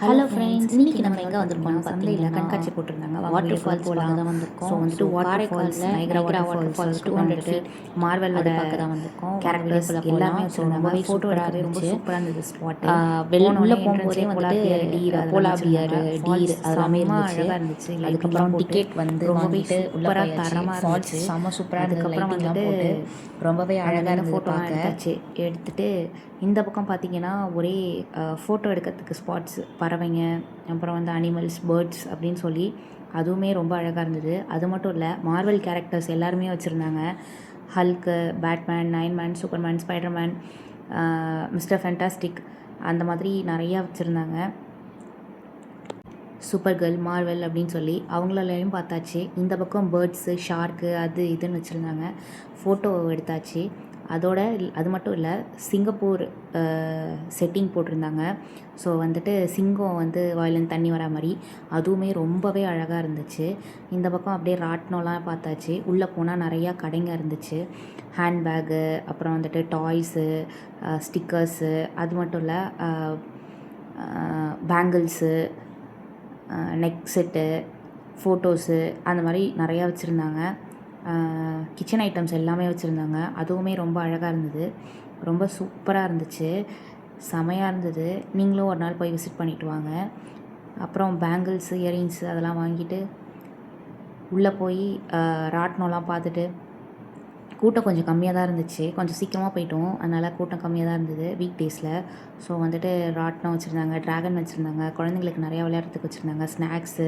Hello friends, இன்றைக்கி நம்ம எங்கே வந்திருக்கோம்னு சந்தையில் பார்த்தீங்கன்னா கண்காட்சி போட்டிருந்தாங்க. வாட்டர் ஃபால்ஸ் பார்க்க தான் வந்திருக்கோம். ஸோ வந்துட்டு water falls, Niagara water falls 200 feet, மார்வெலோட பார்க்க தான் வந்திருக்கோம். கேரக்டர்ஸ் எல்லாமே வச்சுருந்தாங்க. ரொம்பவே ஃபோட்டோ சூப்பராக எடுக்கிறது ரொம்ப இருந்துச்சு. சூப்பராக இருந்தது ஸ்பாட்டு. உள்ளே போகும்போதே வந்துட்டு போலா பியர், டீர் அதெல்லாமே இருந்துச்சு. அழகாக இருந்துச்சு. அதுக்கப்புறம் டிக்கெட் வந்து ரொம்பவே வாங்கிட்டு உள்ளே சூப்பராக போயாச்சு. தரமாக ஃபால்ஸ் இருந்துச்சு. செம்ம சூப்பராக இருந்தது. அதுக்கப்புறம் லைட்டிங்லாம் வந்துட்டு போட்டு ரொம்பவே அழகாக இருந்தது ஃபோட்டோலாம் பார்க்க. எடுத்தாச்சு. எடுத்துகிட்டு இந்த பக்கம் பார்த்தீங்கன்னா ஒரே ஃபோட்டோ எடுக்கிறதுக்கு ஸ்பாட்ஸ், பறவைங்க, அப்புறம் வந்து அனிமல்ஸ், பேர்ட்ஸ் அப்படின்னு சொல்லி அதுவுமே ரொம்ப அழகாக இருந்தது. அது மட்டும் இல்லை, மார்வல் கேரக்டர்ஸ் எல்லாருமே வச்சுருந்தாங்க. Hulk, Batman, Iron Man, Superman, Spiderman, mister fantastic, அந்த மாதிரி நிறையா வச்சுருந்தாங்க. சூப்பர் கேர்ள், மார்வெல் அப்படின்னு சொல்லி அவங்களெல்லாம் பார்த்தாச்சு. இந்த பக்கம் பேர்ட்ஸு, ஷார்க்கு, அது இதுன்னு வச்சுருந்தாங்க. ஃபோட்டோ எடுத்தாச்சு. அதோட அது மட்டும் இல்லை, சிங்கப்பூர் செட்டிங் போட்டிருந்தாங்க. ஸோ வந்துட்டு சிங்கம் வந்து வாயிலேருந்து தண்ணி வரா மாதிரி அதுவுமே ரொம்பவே அழகாக இருந்துச்சு. இந்த பக்கம் அப்படியே ராட்டினம்லாம் பார்த்தாச்சு. உள்ளே போனால் நிறையா கடைங்க இருந்துச்சு. ஹேண்ட்பேகு, அப்புறம் வந்துட்டு டாய்ஸு, ஸ்டிக்கர்ஸு, அது மட்டும் இல்லை பேங்கிள்ஸு, நெக் செட்டு, ஃபோட்டோஸு, அந்த மாதிரி நிறையா வச்சுருந்தாங்க. கிச்சன் ஐட்டம்ஸ் எல்லாமே வச்சுருந்தாங்க. அதுவுமே ரொம்ப அழகாக இருந்தது. ரொம்ப சூப்பராக இருந்துச்சு. செமையாக இருந்தது. நீங்களும் ஒரு நாள் போய் விசிட் பண்ணிவிட்டு வாங்க. அப்புறம் பேங்கிள்ஸு, இயரிங்ஸு அதெல்லாம் வாங்கிட்டு உள்ளே போய் ராட்டினம்லாம் பார்த்துட்டு, கூட்டம் கொஞ்சம் கம்மியாக தான் இருந்துச்சு. கொஞ்சம் சீக்கிரமாக போயிட்டோம், அதனால் கூட்டம் கம்மியாக தான் இருந்தது வீக் டேஸில். ஸோ வந்துட்டு ராட்டினம் வச்சுருந்தாங்க, ட்ராகன் வச்சுருந்தாங்க, குழந்தைங்களுக்கு நிறையா விளையாடுறதுக்கு வச்சுருந்தாங்க, ஸ்நாக்ஸு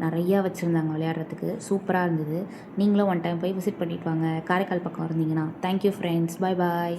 நிறையா வச்சுருந்தாங்க விளையாடுறதுக்கு. சூப்பராக இருந்தது. நீங்களும் ஒன் டைம் போய் விசிட் பண்ணிவிட்டு வாங்க, காரைக்கால் பக்கம் இருந்தீங்கன்னா. தேங்க்யூ ஃப்ரெண்ட்ஸ், பாய் பாய்.